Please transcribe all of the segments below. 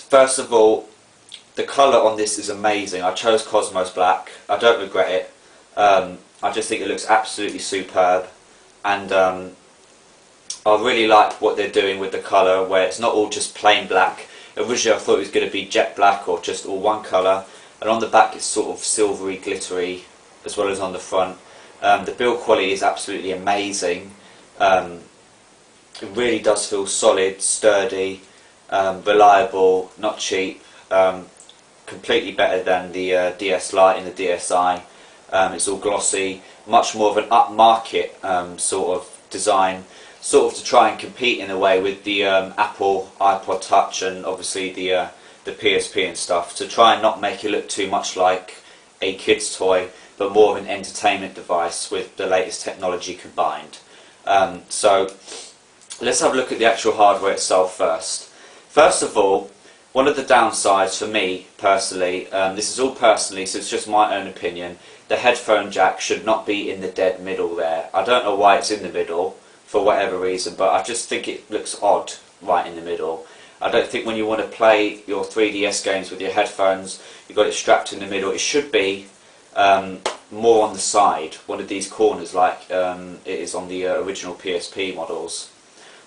First of all, the colour on this is amazing. I chose Cosmos Black. I don't regret it. I just think it looks absolutely superb, and I really like what they're doing with the colour, where it's not all just plain black. Originally I thought it was going to be jet black or just all one colour, and on the back it's sort of silvery, glittery, as well as on the front. The build quality is absolutely amazing. It really does feel solid, sturdy, reliable, not cheap. Completely better than the DS Lite and the DSi. It's all glossy, much more of an upmarket sort of design, sort of to try and compete in a way with the Apple iPod Touch and obviously the PSP and stuff, to try and not make it look too much like a kid's toy, but more of an entertainment device with the latest technology combined. So let's have a look at the actual hardware itself first. First of all, one of the downsides for me personally, this is all personally, so it's just my own opinion, the headphone jack should not be in the dead middle there. I don't know why it's in the middle, for whatever reason, but I just think it looks odd right in the middle. I don't think when you want to play your 3DS games with your headphones, you've got it strapped in the middle. It should be more on the side, one of these corners like it is on the original PSP models.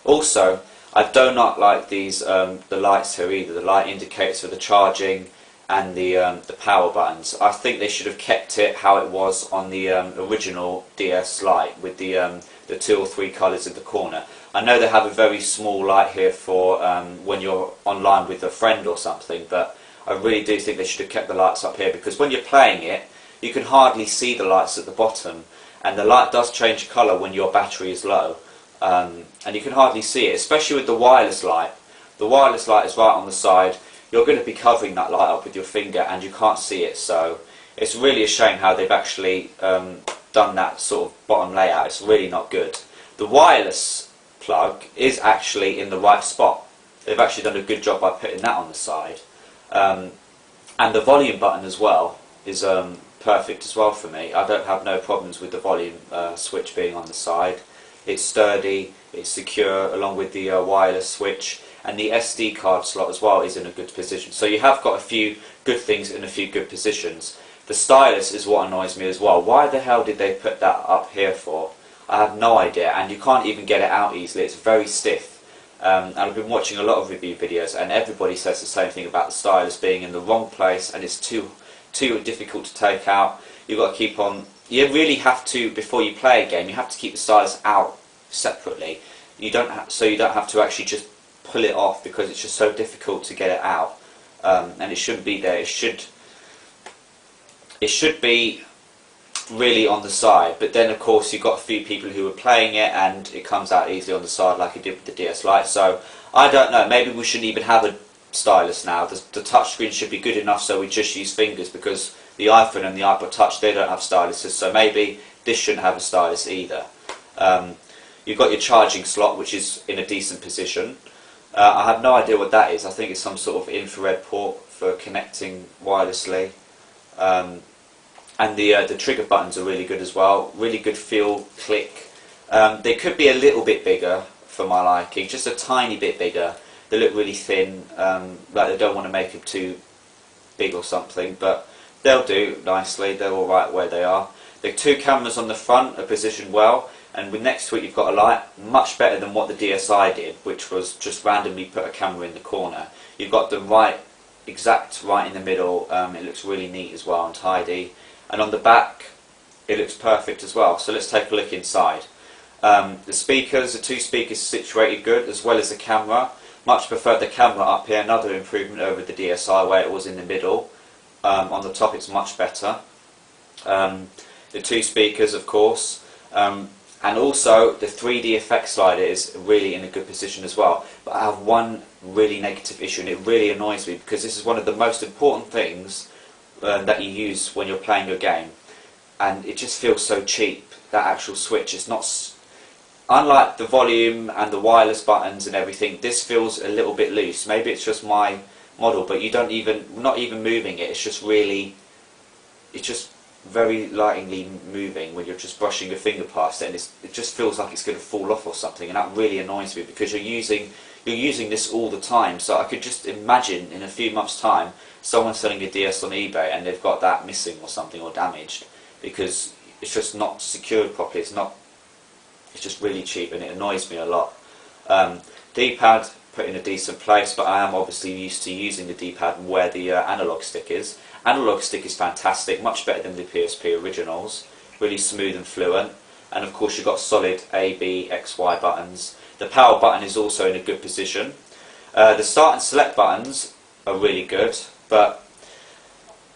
Also, I do not like these the lights here either, the light indicators for the charging and the power buttons. I think they should have kept it how it was on the original DS Lite with the 2 or 3 colours in the corner. I know they have a very small light here for when you're online with a friend or something, but I really do think they should have kept the lights up here, because when you're playing it you can hardly see the lights at the bottom, and the light does change colour when your battery is low, and you can hardly see it, especially with the wireless light. The wireless light is right on the side. You're going to be covering that light up with your finger and you can't see it, so it's really a shame how they've actually done that sort of bottom layout. It's really not good. The wireless plug is actually in the right spot. They've actually done a good job by putting that on the side. And the volume button as well is perfect as well for me. I don't have no problems with the volume switch being on the side. It's sturdy, it's secure, along with the wireless switch, and the SD card slot as well is in a good position. So you have got a few good things in a few good positions. The stylus is what annoys me as well. Why the hell did they put that up here for? I have no idea, and you can't even get it out easily. It's very stiff. And I've been watching a lot of review videos, and everybody says the same thing about the stylus being in the wrong place, and it's too difficult to take out. You've got to keep on. You really have to, before you play a game, you have to keep the stylus out separately. So you don't have to actually just pull it off, because it's just so difficult to get it out. And it shouldn't be there. It should be really on the side, but then of course you've got a few people who are playing it and it comes out easily on the side like it did with the DS Lite. So I don't know, maybe we shouldn't even have a stylus now. The touch screen should be good enough so we just use fingers, because the iPhone and the iPod Touch, they don't have styluses, so maybe this shouldn't have a stylus either. You've got your charging slot, which is in a decent position. I have no idea what that is. I think it's some sort of infrared port for connecting wirelessly. And the trigger buttons are really good as well. Really good feel, click. They could be a little bit bigger for my liking, just a tiny bit bigger. They look really thin, like they don't want to make them too big or something, but they'll do nicely. They're all right where they are. The 2 cameras on the front are positioned well, and with next to it you've got a light, much better than what the DSi did, which was just randomly put a camera in the corner. You've got the exact right in the middle. It looks really neat as well and tidy. And on the back, it looks perfect as well. So let's take a look inside. The speakers, the 2 speakers are situated good, as well as the camera. Much prefer the camera up here, another improvement over the DSi where it was in the middle. On the top it's much better. The 2 speakers, of course. And also the 3D effect slider is really in a good position as well. But I have one really negative issue, and it really annoys me, because this is one of the most important things that you use when you're playing your game, and it just feels so cheap. That actual switch, it's not, unlike the volume and the wireless buttons and everything, this feels a little bit loose. Maybe it's just my model, but you don't even, not even moving it, it's just really, it's just very lightly moving when you're just brushing your finger past it, and it just feels like it's going to fall off or something, and that really annoys me, because you're using you're using this all the time. So I could just imagine in a few months' time someone selling a DS on eBay and they've got that missing or something or damaged because it's just not secured properly. It's just really cheap and it annoys me a lot. D-pad put in a decent place, but I am obviously used to using the D-pad where the analog stick is. Analog stick is fantastic, much better than the PSP originals, really smooth and fluent, and of course you've got solid A, B, X, Y buttons. The power button is also in a good position. The start and select buttons are really good, but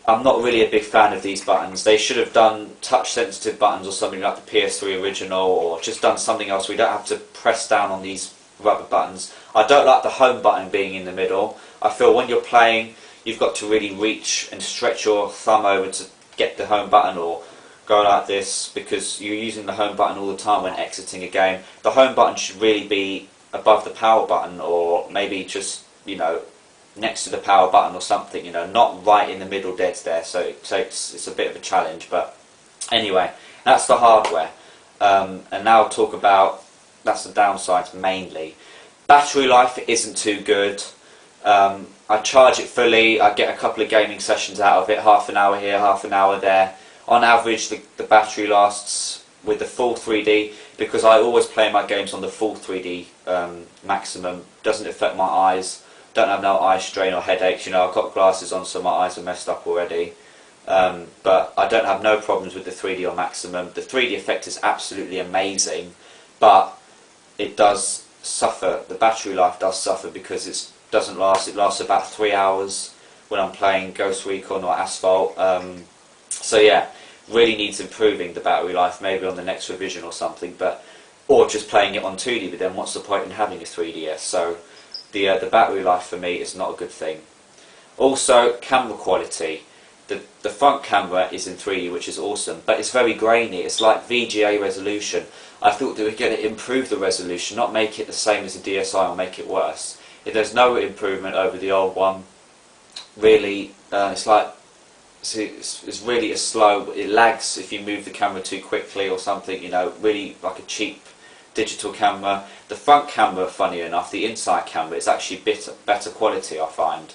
I'm not really a big fan of these buttons. They should have done touch sensitive buttons or something like the PS3 original, or just done something else. We don't have to press down on these rubber buttons. I don't like the home button being in the middle. I feel when you're playing you've got to really reach and stretch your thumb over to get the home button, or go like this, because you're using the home button all the time when exiting a game. The home button should really be above the power button, or maybe just, you know, next to the power button or something, you know, not right in the middle dead there. So it's a bit of a challenge, but anyway, that's the hardware. And now I'll talk about, that's the downsides mainly. Battery life isn't too good. I charge it fully, I get a couple of gaming sessions out of it, half an hour here, half an hour there. On average the battery lasts with the full 3D, because I always play my games on the full 3D maximum, doesn't affect my eyes, don't have no eye strain or headaches. You know, I've got glasses on so my eyes are messed up already, but I don't have no problems with the 3D on maximum. The 3D effect is absolutely amazing, but it does suffer, the battery life does suffer because it doesn't last. It lasts about 3 hours when I'm playing Ghost Recon or Asphalt. So yeah, really needs improving the battery life, maybe on the next revision or something, or just playing it on 2D, but then what's the point in having a 3DS? So the battery life for me is not a good thing. Also, camera quality. The front camera is in 3D, which is awesome, but it's very grainy. It's like VGA resolution. I thought they were going to improve the resolution, not make it the same as the DSi or make it worse. If there's no improvement over the old one, really, it's like, it's really a slow, it lags if you move the camera too quickly or something, you know, really like a cheap digital camera. The front camera, funny enough, the inside camera is actually better quality, I find.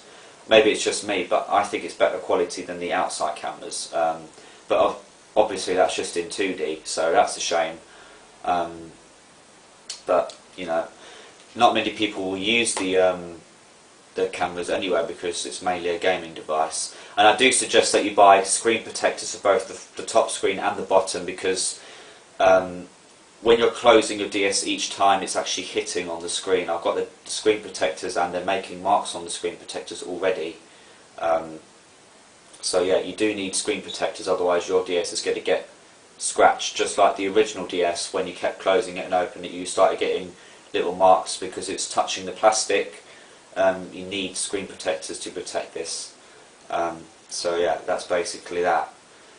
Maybe it's just me, but I think it's better quality than the outside cameras. But obviously that's just in 2D, so that's a shame. But, you know, not many people will use the cameras anyway, because it's mainly a gaming device. And I do suggest that you buy screen protectors for both the top screen and the bottom, because when you're closing your DS each time it's actually hitting on the screen. I've got the screen protectors and they're making marks on the screen protectors already. So yeah, you do need screen protectors, otherwise your DS is going to get scratched, just like the original DS. When you kept closing it and opening it, you started getting little marks because it's touching the plastic. You need screen protectors to protect this. So yeah, that's basically that.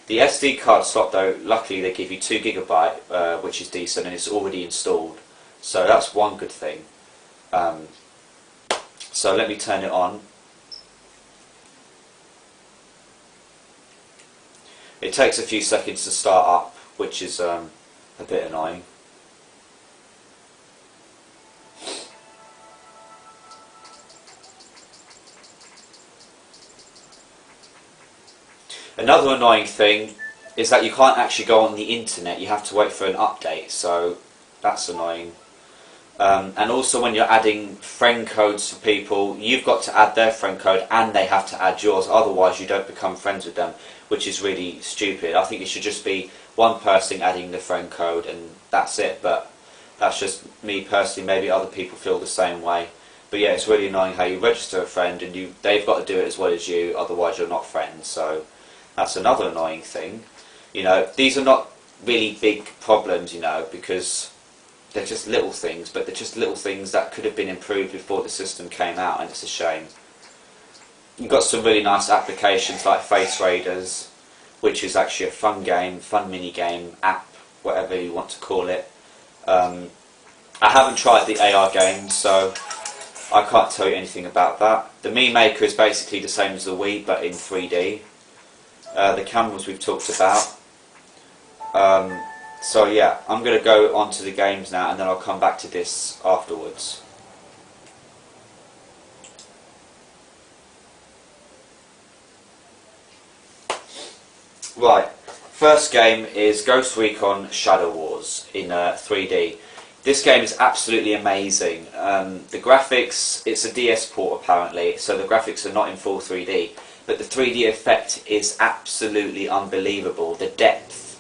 The SD card slot though, luckily they give you 2 GB, which is decent, and it's already installed. So that's one good thing. So let me turn it on. It takes a few seconds to start up, which is a bit annoying. Another annoying thing is that you can't actually go on the internet, you have to wait for an update, so that's annoying. And also when you're adding friend codes for people, you've got to add their friend code and they have to add yours, otherwise you don't become friends with them, which is really stupid. I think it should just be one person adding the friend code and that's it, but that's just me personally. Maybe other people feel the same way. But yeah, it's really annoying how you register a friend and they've got to do it as well as you, otherwise you're not friends. So that's another annoying thing. You know, these are not really big problems, you know, because they're just little things, but they're just little things that could have been improved before the system came out, and it's a shame. You've got some really nice applications like Face Raiders, which is actually a fun game, fun mini game, app, whatever you want to call it. I haven't tried the AR games, so I can't tell you anything about that. The Mii Maker is basically the same as the Wii, but in 3D. The cameras we've talked about. So yeah, I'm going to go on to the games now, and then I'll come back to this afterwards. Right, first game is Ghost Recon Shadow Wars in 3D. This game is absolutely amazing. The graphics, it's a DS port apparently, so the graphics are not in full 3D, but the 3D effect is absolutely unbelievable. The depth,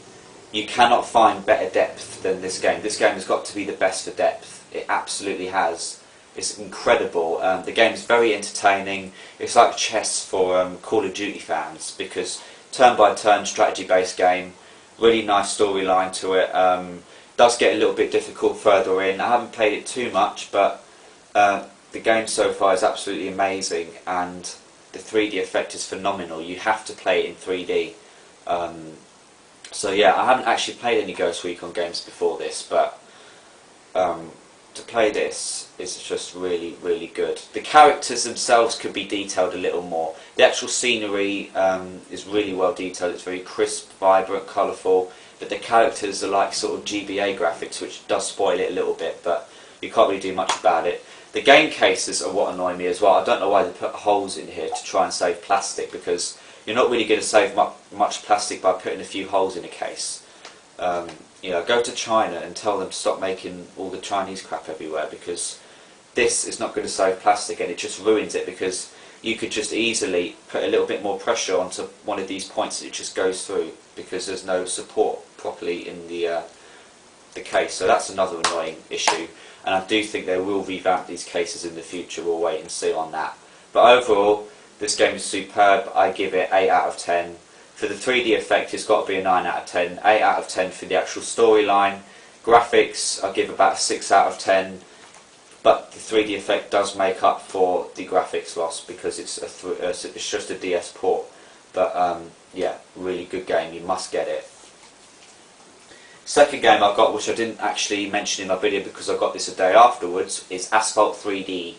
you cannot find better depth than this game. This game has got to be the best for depth. It absolutely has. It's incredible. The game is very entertaining. It's like chess for Call of Duty fans, because turn-by-turn strategy-based game, really nice storyline to it. Does get a little bit difficult further in. I haven't played it too much, but the game so far is absolutely amazing, and the 3D effect is phenomenal. You have to play it in 3D. So yeah, I haven't actually played any Ghost Recon games before this, but to play this is just really, really good. The characters themselves could be detailed a little more. The actual scenery is really well detailed. It's very crisp, vibrant, colourful. But the characters are like sort of GBA graphics, which does spoil it a little bit, but you can't really do much about it. The game cases are what annoy me as well. I don't know why they put holes in here to try and save plastic, because you're not really going to save much plastic by putting a few holes in a case. You know, go to China and tell them to stop making all the Chinese crap everywhere, because this is not going to save plastic, and it just ruins it, because you could just easily put a little bit more pressure onto one of these points and it just goes through, because there's no support properly in the case. So that's another annoying issue, and I do think they will revamp these cases in the future. We'll wait and see on that. But overall, this game is superb. I give it 8 out of 10. For the 3D effect, it's got to be a 9 out of 10. 8 out of 10 for the actual storyline. Graphics, I give about a 6 out of 10. But the 3D effect does make up for the graphics loss, because it's just a DS port. But yeah, really good game. You must get it. Second game I got, which I didn't actually mention in my video because I got this a day afterwards, is Asphalt 3D.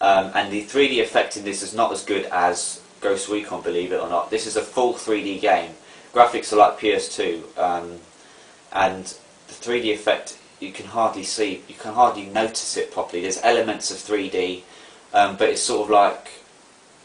And the 3D effect in this is not as good as Ghost Recon, believe it or not. This is a full 3D game. Graphics are like PS2, and the 3D effect you can hardly see, you can hardly notice it properly. There's elements of 3D, but it's sort of like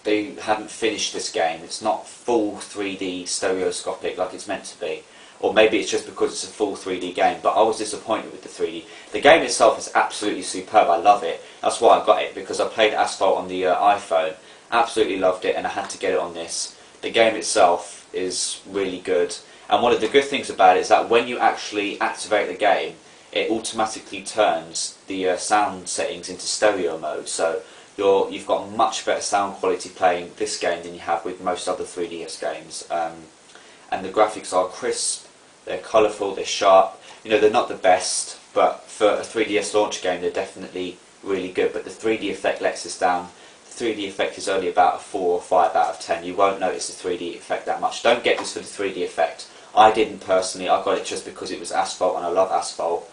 they haven't finished this game. It's not full 3D stereoscopic like it's meant to be. Or maybe it's just because it's a full 3D game, but I was disappointed with the 3D. The game itself is absolutely superb. I love it. That's why I got it, because I played Asphalt on the iPhone. Absolutely loved it, and I had to get it on this. The game itself is really good, and one of the good things about it is that when you actually activate the game, it automatically turns the sound settings into stereo mode. So you've got much better sound quality playing this game than you have with most other 3DS games. And the graphics are crisp, they're colourful, they're sharp. You know, they're not the best, but for a 3DS launch game they're definitely really good. But the 3D effect lets us down. The 3D effect is only about a 4 or 5 out of 10. You won't notice the 3D effect that much. Don't get this for the 3D effect. I didn't personally. I got it just because it was Asphalt and I love Asphalt.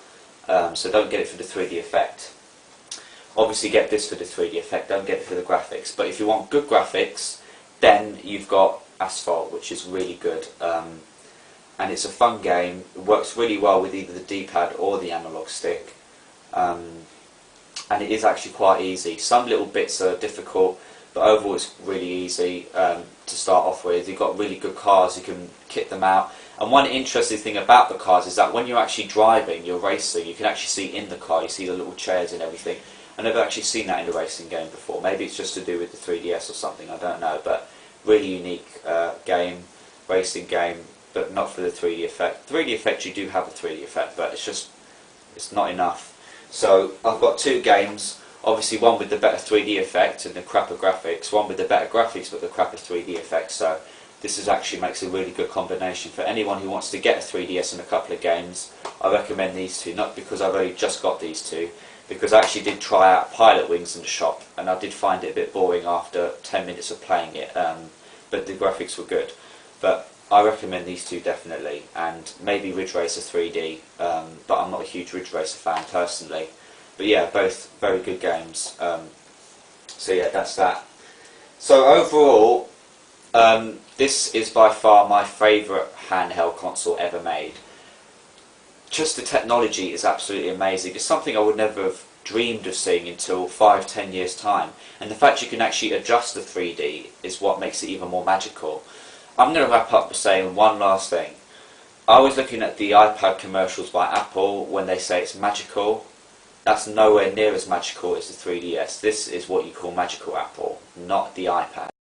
So don't get it for the 3D effect. Obviously get this for the 3D effect, don't get it for the graphics. But if you want good graphics, then you've got Asphalt, which is really good. And it's a fun game. It works really well with either the D-pad or the analog stick. And it is actually quite easy. Some little bits are difficult, but overall it's really easy to start off with. You've got really good cars, you can kit them out. And one interesting thing about the cars is that when you're actually driving, you're racing, you can actually see in the car, you see the little chairs and everything. I've never actually seen that in a racing game before. Maybe it's just to do with the 3DS or something, I don't know. But really unique game, racing game, but not for the 3D effect. 3D effect, you do have a 3D effect, but it's not enough. So I've got two games, obviously one with the better 3D effect and the crapper graphics, one with the better graphics but the crapper 3D effect. So this is actually makes a really good combination for anyone who wants to get a 3DS and a couple of games. I recommend these two, not because I've only just got these two, because I actually did try out Pilot Wings in the shop and I did find it a bit boring after 10 minutes of playing it, but the graphics were good. But I recommend these two definitely, and maybe Ridge Racer 3D, but I'm not a huge Ridge Racer fan personally. But yeah, both very good games. So yeah, that's that. So overall, this is by far my favourite handheld console ever made. Just the technology is absolutely amazing. It's something I would never have dreamed of seeing until 5-10 years time, and the fact you can actually adjust the 3D is what makes it even more magical. I'm going to wrap up by saying one last thing. I was looking at the iPad commercials by Apple when they say it's magical. That's nowhere near as magical as the 3DS. This is what you call magical Apple, not the iPad.